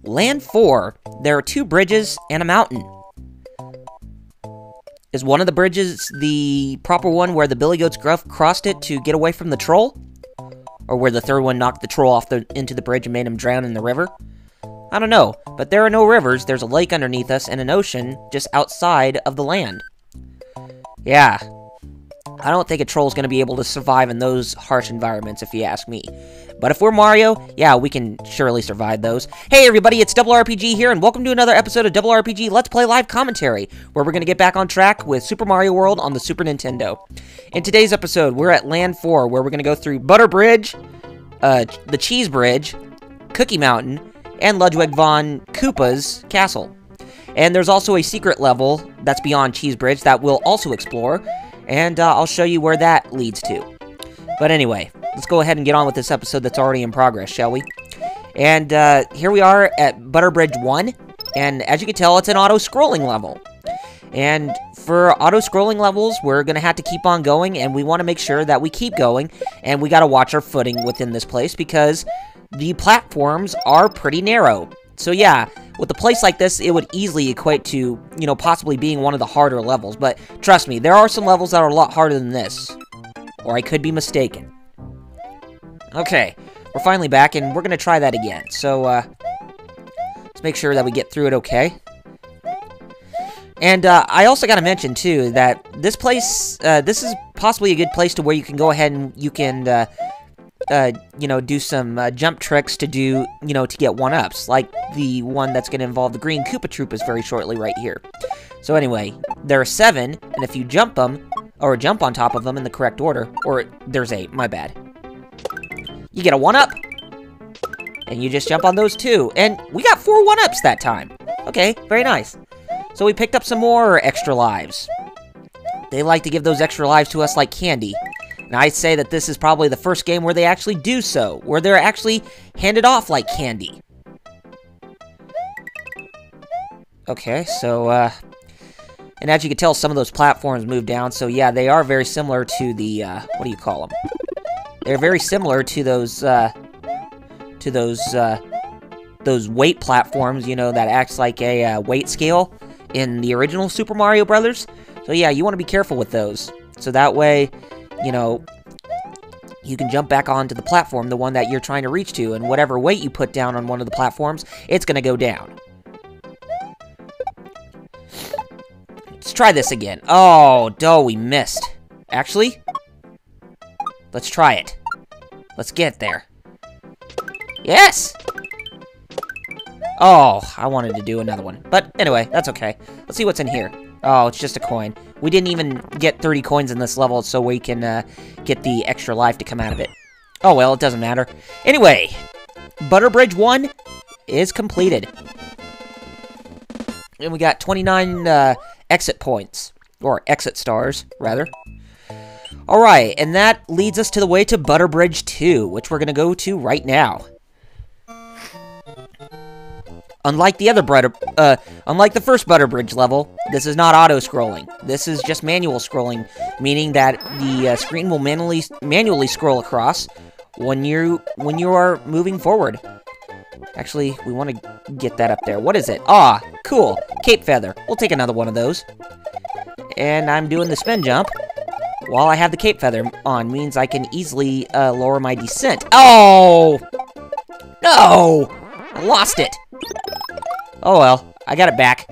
Land 4, there are 2 bridges and a mountain. Is one of the bridges the proper one where the Billy Goat's Gruff crossed it to get away from the troll? Or where the third one knocked the troll off into the bridge and made him drown in the river? I don't know, but there are no rivers, there's a lake underneath us and an ocean just outside of the land. Yeah, I don't think a troll's gonna be able to survive in those harsh environments, if you ask me. But if we're Mario, yeah, we can surely survive those. Hey everybody, it's RRPG here, and welcome to another episode of RPG Let's Play Live Commentary, where we're gonna get back on track with Super Mario World on the Super Nintendo. In today's episode, we're at Land 4, where we're gonna go through Butter Bridge, the Cheese Bridge, Cookie Mountain, and Ludwig von Koopa's castle. And there's also a secret level that's beyond Cheese Bridge that we'll also explore, and I'll show you where that leads to. But anyway, let's go ahead and get on with this episode that's already in progress, shall we? And here we are at Butter Bridge 1, and as you can tell, it's an auto-scrolling level. And for auto-scrolling levels, we're going to have to keep on going, and we want to make sure that we keep going, and we got to watch our footing within this place, because the platforms are pretty narrow. So yeah, with a place like this, it would easily equate to, you know, possibly being one of the harder levels. But trust me, there are some levels that are a lot harder than this. Or I could be mistaken. Okay, we're finally back, and we're going to try that again. So, let's make sure that we get through it okay. And, I also got to mention, too, that this place, this is possibly a good place to where you can go ahead and you can, you know, do some jump tricks to do, you know, to get 1-ups, like the one that's going to involve the green Koopa Troopas very shortly right here. So anyway, there are 7, and if you jump them, or jump on top of them in the correct order, or there's 8, my bad, you get a 1-up, and you just jump on those 2, and we got 4 1-ups that time. Okay, very nice. So we picked up some more extra lives. They like to give those extra lives to us like candy. And I'd say that this is probably the first game where they actually do so, where they're actually handed off like candy. Okay, so, and as you can tell, some of those platforms move down, so yeah, they are very similar to the, what do you call them? They're very similar to those weight platforms, you know, that acts like a, weight scale in the original Super Mario Brothers. So yeah, you want to be careful with those, so that way, you know, you can jump back onto the platform, the one that you're trying to reach to, and whatever weight you put down on one of the platforms, it's going to go down. Let's try this again. Oh, we missed. Actually, let's try it. Let's get there. Yes! Oh, I wanted to do another one. But anyway, that's okay. Let's see what's in here. Oh, it's just a coin. We didn't even get 30 coins in this level, so we can get the extra life to come out of it. Oh, well, it doesn't matter. Anyway, Butter Bridge 1 is completed. And we got 29 exit points. Or exit stars, rather. Alright, and that leads us to the way to Butter Bridge 2, which we're going to go to right now. Unlike the other unlike the first Butter Bridge level, this is not auto-scrolling. This is just manual scrolling, meaning that the screen will manually scroll across when you are moving forward. Actually, we want to get that up there. What is it? Ah, cool. Cape Feather. We'll take another one of those. And I'm doing the spin jump while I have the Cape Feather on. Means I can easily lower my descent. Oh! No! I lost it. Oh well, I got it back.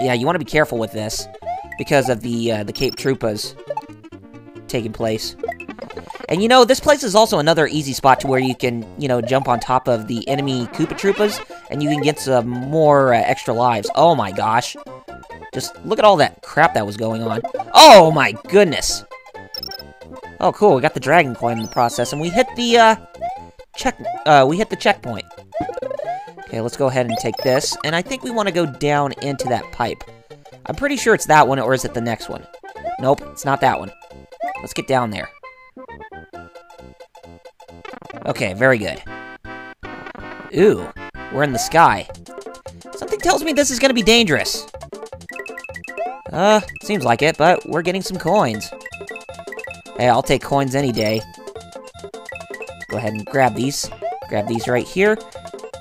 Yeah, you want to be careful with this because of the Cape Troopas taking place. And you know, this place is also another easy spot to where you can, you know, jump on top of the enemy Koopa Troopas, and you can get some more extra lives. Oh my gosh. Just look at all that crap that was going on. Oh my goodness. Oh cool, we got the dragon coin in the process, and we hit the, checkpoint. Okay, let's go ahead and take this, and I think we want to go down into that pipe. I'm pretty sure it's that one, or is it the next one? Nope, it's not that one. Let's get down there. Okay, very good. Ooh, we're in the sky. Something tells me this is going to be dangerous. Seems like it, but we're getting some coins. Hey, I'll take coins any day. Go ahead and grab these. Grab these right here.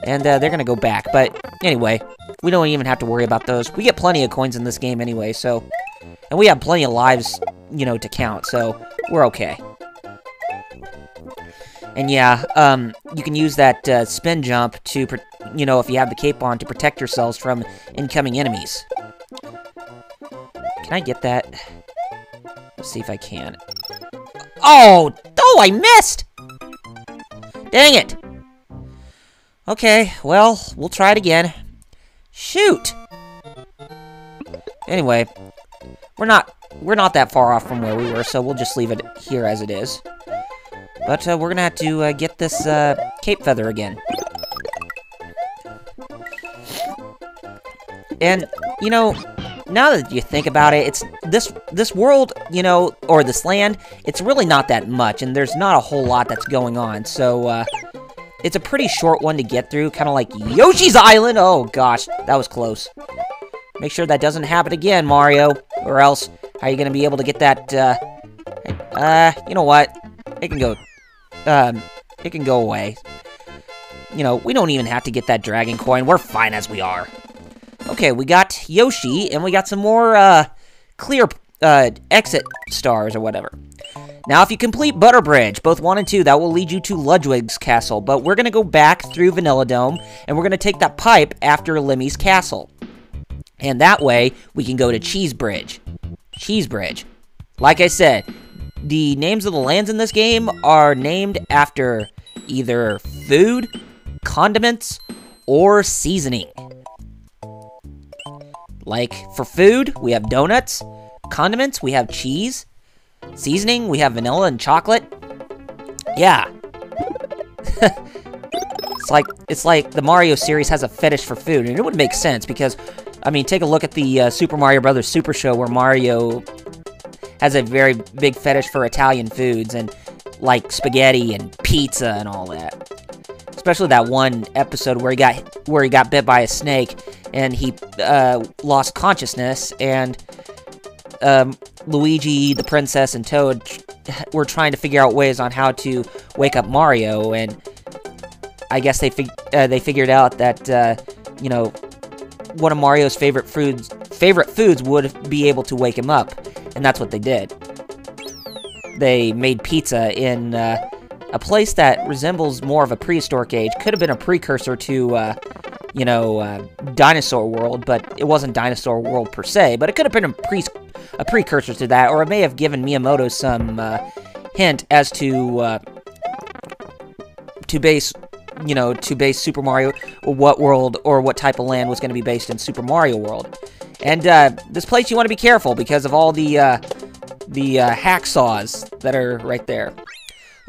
And they're gonna go back. But anyway, we don't even have to worry about those. We get plenty of coins in this game anyway, so... And we have plenty of lives, you know, to count, so we're okay. And yeah, you can use that spin jump to, you know, if you have the cape on, to protect yourselves from incoming enemies. Can I get that? Let's see if I can. Oh! Oh, I missed! Dang it! Okay, well, we'll try it again. Shoot! Anyway, we're not that far off from where we were, so we'll just leave it here as it is. But we're gonna have to get this cape feather again. And you know, now that you think about it, it's this world, you know, or this land, it's really not that much, and there's not a whole lot that's going on. So it's a pretty short one to get through, kind of like Yoshi's Island. Oh gosh, that was close. Make sure that doesn't happen again, Mario, or else how are you gonna be able to get that? You know what? It can go away. You know, we don't even have to get that dragon coin. We're fine as we are. Okay, we got Yoshi, and we got some more, clear, exit stars or whatever. Now, if you complete Butter Bridge, both 1 and 2, that will lead you to Ludwig's castle. But we're gonna go back through Vanilla Dome, and we're gonna take that pipe after Lemmy's castle. And that way, we can go to Cheese Bridge. Cheese Bridge. Like I said, the names of the lands in this game are named after either food, condiments, or seasoning. Like, for food, we have donuts. Condiments, we have cheese. Seasoning, we have vanilla and chocolate. Yeah. It's like the Mario series has a fetish for food, and it would make sense because, I mean, take a look at the Super Mario Brothers Super Show where Mario has a very big fetish for Italian foods, and like spaghetti and pizza and all that. Especially that one episode where he got bit by a snake and he lost consciousness, and Luigi, the princess, and Toad were trying to figure out ways on how to wake up Mario, and I guess they figured out that you know, one of Mario's favorite foods would be able to wake him up. And that's what they did. They made pizza in a place that resembles more of a prehistoric age. Could have been a precursor to, you know, Dinosaur World, but it wasn't Dinosaur World per se. But it could have been a precursor to that, or it may have given Miyamoto some hint as to base Super Mario, or what world or what type of land was going to be based in Super Mario World. And this place, you want to be careful because of all the hacksaws that are right there.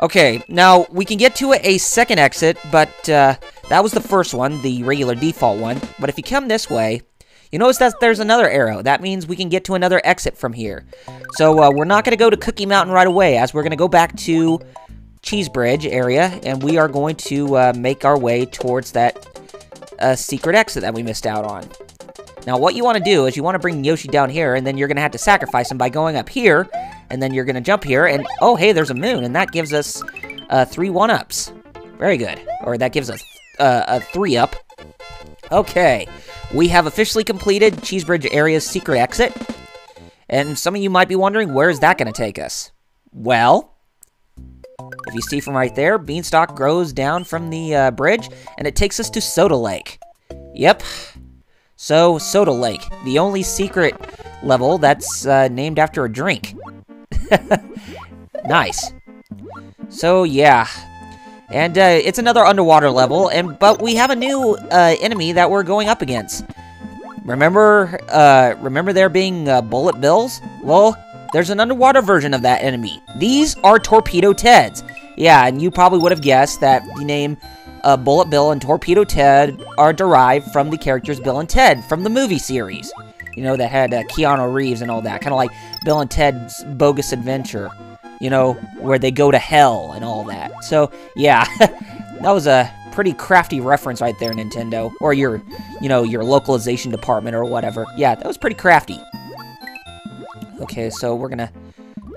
Okay, now we can get to a second exit, but that was the first one, the regular default one. But if you come this way, you notice that there's another arrow. That means we can get to another exit from here. So we're not going to go to Cookie Mountain right away, as we're going to go back to Cheese Bridge area, and we are going to make our way towards that secret exit that we missed out on. Now, what you want to do is you want to bring Yoshi down here, and then you're going to have to sacrifice him by going up here, and then you're going to jump here, and oh, hey, there's a moon, and that gives us 3 1-ups. Very good. Or that gives us a 3-up. Okay, we have officially completed Cheese Bridge area's secret exit, and some of you might be wondering, where is that going to take us? Well, if you see from right there, Beanstalk grows down from the bridge, and it takes us to Soda Lake. Yep. So, Soda Lake, the only secret level that's named after a drink. Nice. So, yeah. And it's another underwater level, but we have a new enemy that we're going up against. Remember there being bullet bills? Well, there's an underwater version of that enemy. These are Torpedo Teds. Yeah, and you probably would have guessed that the name Bullet Bill and Torpedo Ted are derived from the characters Bill and Ted from the movie series. You know, that had Keanu Reeves and all that. Kind of like Bill and Ted's Bogus Adventure. You know, where they go to hell and all that. So, yeah, that was a pretty crafty reference right there, Nintendo. Or your localization department or whatever. Yeah, that was pretty crafty. Okay, so we're gonna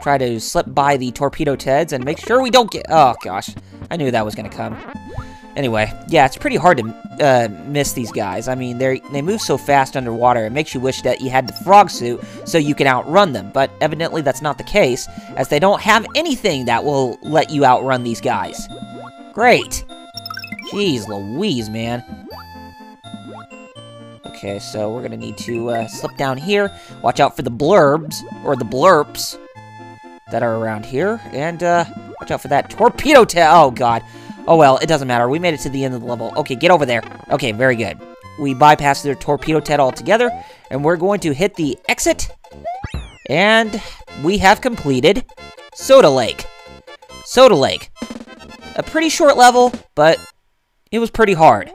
try to slip by the Torpedo Teds and make sure we don't get... Oh, gosh. I knew that was gonna come. Anyway, yeah, it's pretty hard to miss these guys. I mean, they move so fast underwater, it makes you wish that you had the frog suit so you can outrun them. But evidently that's not the case, as they don't have anything that will let you outrun these guys. Great. Jeez Louise, man. Okay, so we're gonna need to slip down here. Watch out for the blurbs, or the blurps, that are around here. And watch out for that torpedo tail. Oh, God. Oh, well, it doesn't matter. We made it to the end of the level. Okay, get over there. Okay, very good. We bypassed their torpedo tail altogether, and we're going to hit the exit. And we have completed Soda Lake. Soda Lake. A pretty short level, but it was pretty hard,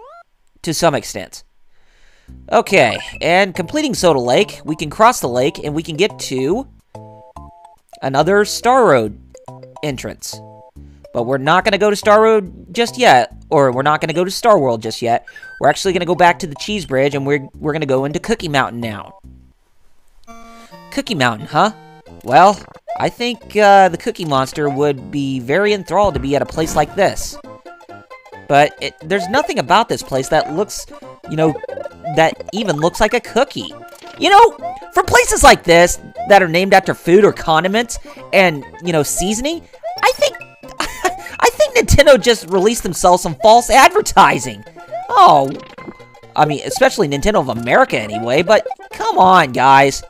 to some extent. Okay, and completing Soda Lake, we can cross the lake, and we can get to another Star Road entrance. But we're not going to go to Star Road just yet, or we're not going to go to Star World just yet. We're actually going to go back to the Cheese Bridge, and we're going to go into Cookie Mountain now. Cookie Mountain, huh? Well, I think the Cookie Monster would be very enthralled to be at a place like this. But there's nothing about this place that looks, you know, that even looks like a cookie. You know, for places like this that are named after food or condiments and, you know, seasoning, I think Nintendo just released themselves some false advertising. Oh, I mean, especially Nintendo of America anyway, but come on, guys.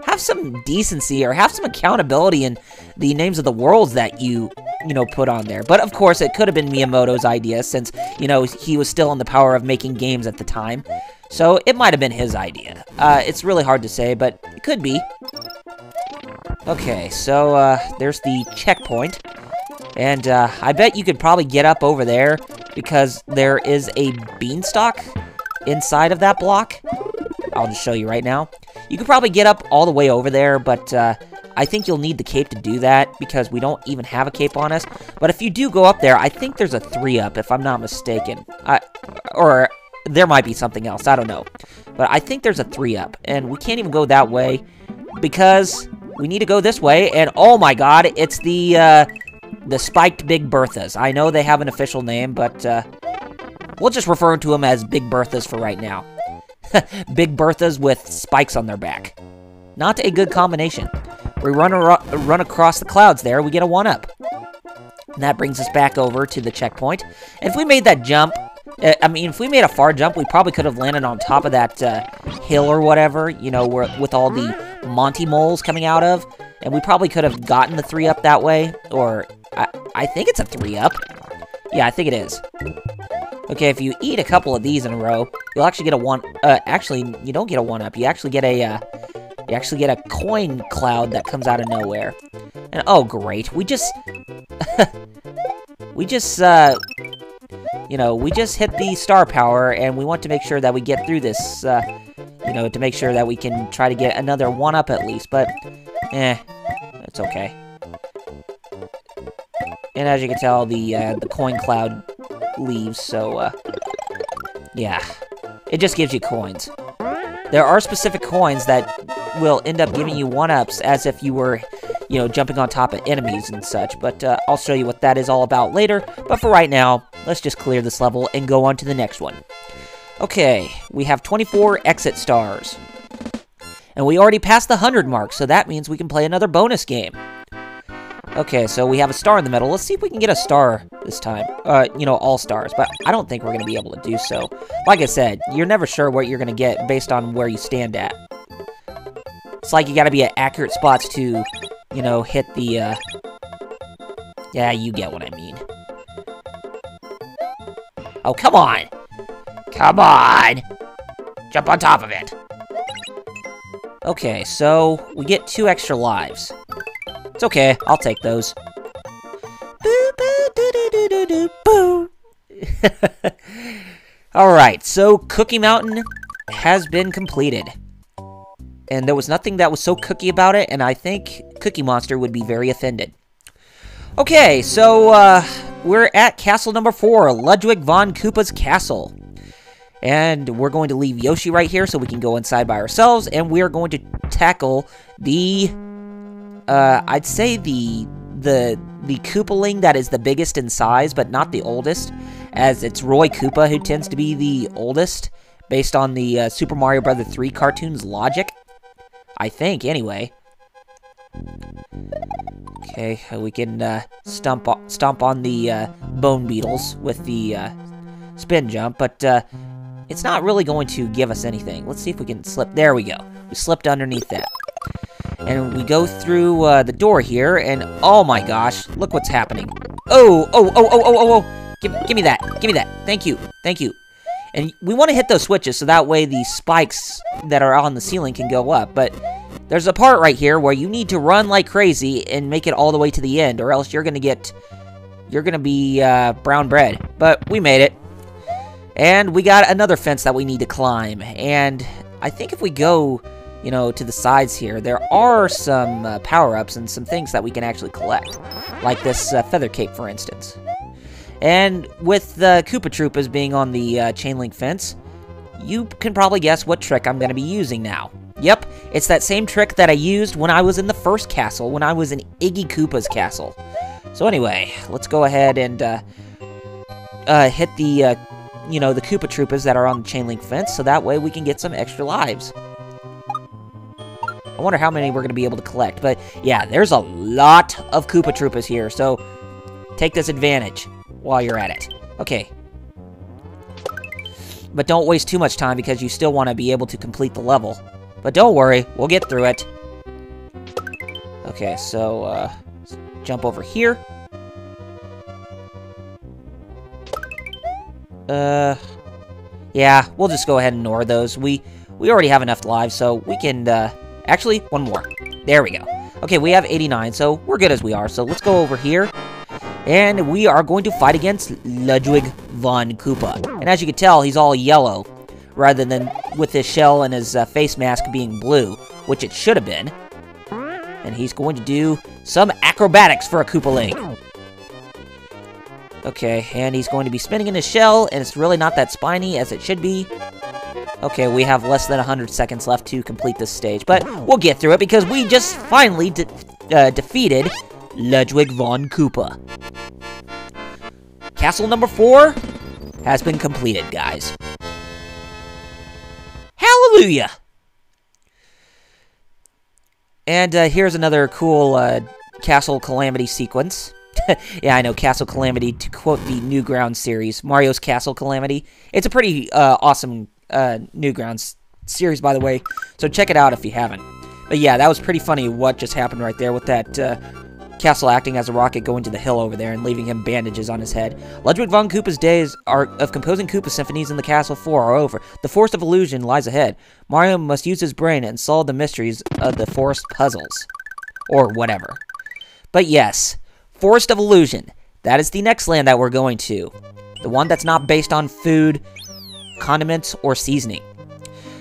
Have some decency or have some accountability in the names of the worlds that you know, put on there. But, of course, it could have been Miyamoto's idea since, you know, he was still in the power of making games at the time. So, it might have been his idea. It's really hard to say, but it could be. Okay, so, there's the checkpoint. And, I bet you could probably get up over there because there is a beanstalk inside of that block. I'll just show you right now. You could probably get up all the way over there, but, I think you'll need the cape to do that because we don't even have a cape on us. But if you do go up there, I think there's a 3-up, if I'm not mistaken. Or there might be something else, I don't know. But I think there's a 3-up, and we can't even go that way because we need to go this way. And oh my God, it's the spiked Big Berthas. I know they have an official name, but we'll just refer to them as Big Berthas for right now. Big Berthas with spikes on their back. Not a good combination. We run across the clouds there, we get a 1-up. And that brings us back over to the checkpoint. And if we made that jump, I mean, if we made a far jump, we probably could have landed on top of that hill or whatever, you know, with all the Monty moles coming out of. And we probably could have gotten the 3-up that way, or I think it's a 3-up. Yeah, I think it is. Okay, if you eat a couple of these in a row, you'll actually get a 1... actually, you don't get a 1-up. You actually get a... You actually get a coin cloud that comes out of nowhere. And, oh, great. We just... you know, we just hit the star power, and we want to make sure that we get through this, you know, to make sure that we can try to get another 1-up at least, but, it's okay. And as you can tell, the coin cloud leaves, so, yeah. It just gives you coins. There are specific coins that will end up giving you 1-ups as if you were, you know, jumping on top of enemies and such, but I'll show you what that is all about later. But for right now, let's just clear this level and go on to the next one. Okay, we have 24 exit stars. And we already passed the 100 mark, so that means we can play another bonus game. Okay, so we have a star in the middle. Let's see if we can get a star this time. You know, all stars, but I don't think we're going to be able to do so. Like I said, you're never sure what you're going to get based on where you stand at. It's like you got to be at accurate spots to, you know, hit the, yeah, you get what I mean. Oh, come on! Come on! Jump on top of it! Okay, so we get 2 extra lives. It's okay, I'll take those. Alright, so Cookie Mountain has been completed. And there was nothing that was so cookie about it, and I think Cookie Monster would be very offended. Okay, so we're at castle number 4, Ludwig von Koopa's castle. And we're going to leave Yoshi right here so we can go inside by ourselves, and we're going to tackle the... I'd say the Koopaling that is the biggest in size, but not the oldest, as it's Roy Koopa who tends to be the oldest, based on the Super Mario Bros. 3 cartoon's logic. I think, anyway. Okay, we can stomp on the bone beetles with the spin jump, but it's not really going to give us anything. Let's see if we can slip. There we go. We slipped underneath that. And we go through the door here, and oh my gosh, look what's happening. Oh. Give me that. Give me that. Thank you. Thank you. And we want to hit those switches so that way the spikes that are on the ceiling can go up. But there's a part right here where you need to run like crazy and make it all the way to the end, or else you're going to be brown bread. But we made it. And we got another fence that we need to climb. And I think if we go, you know, to the sides here, there are some power-ups and some things that we can actually collect. Like this feather cape, for instance. And with the Koopa Troopas being on the chain link fence, you can probably guess what trick I'm going to be using now. Yep, it's that same trick that I used when I was in the first castle, when I was in Iggy Koopa's castle. So anyway, let's go ahead and hit the, you know, the Koopa Troopas that are on the chain link fence, so that way we can get some extra lives. I wonder how many we're going to be able to collect, but yeah, there's a lot of Koopa Troopas here, so take this advantage while you're at it. Okay. But don't waste too much time because you still want to be able to complete the level. But don't worry, we'll get through it. Okay, so, jump over here. Yeah, we'll just go ahead and ignore those. We already have enough lives, so we can, actually, one more. There we go. Okay, we have 89, so we're good as we are. So let's go over here. And we are going to fight against Ludwig von Koopa. And as you can tell, he's all yellow, rather than with his shell and his face mask being blue, which it should have been. And he's going to do some acrobatics for a Koopaling. Okay, and he's going to be spinning in his shell, and it's really not that spiny as it should be. Okay, we have less than 100 seconds left to complete this stage, but we'll get through it because we just finally defeated Ludwig von Koopa. Castle number 4 has been completed, guys. Hallelujah! And here's another cool Castle Calamity sequence. Yeah, I know, Castle Calamity, to quote the Newgrounds series, Mario's Castle Calamity. It's a pretty awesome Newgrounds series, by the way, so check it out if you haven't. But yeah, that was pretty funny what just happened right there with that Castle acting as a rocket going to the hill over there and leaving him bandages on his head. Ludwig von Koopa's days of composing Koopa symphonies in the Castle 4 are over. The Forest of Illusion lies ahead. Mario must use his brain and solve the mysteries of the forest puzzles. Or whatever. But yes, Forest of Illusion. That is the next land that we're going to. The one that's not based on food, condiments, or seasoning.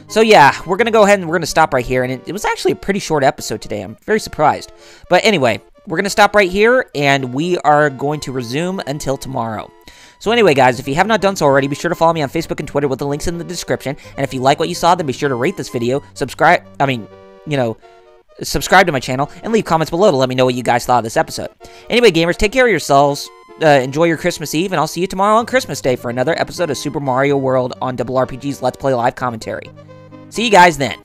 So yeah, we're going to go ahead and we're going to stop right here. And it was actually a pretty short episode today. I'm very surprised. But anyway, we're going to stop right here, and we are going to resume until tomorrow. So anyway, guys, if you have not done so already, be sure to follow me on Facebook and Twitter with the links in the description. And if you like what you saw, then be sure to rate this video, subscribe to my channel, and leave comments below to let me know what you guys thought of this episode. Anyway, gamers, take care of yourselves, enjoy your Christmas Eve, and I'll see you tomorrow on Christmas Day for another episode of Super Mario World on RRPG's Let's Play Live Commentary. See you guys then.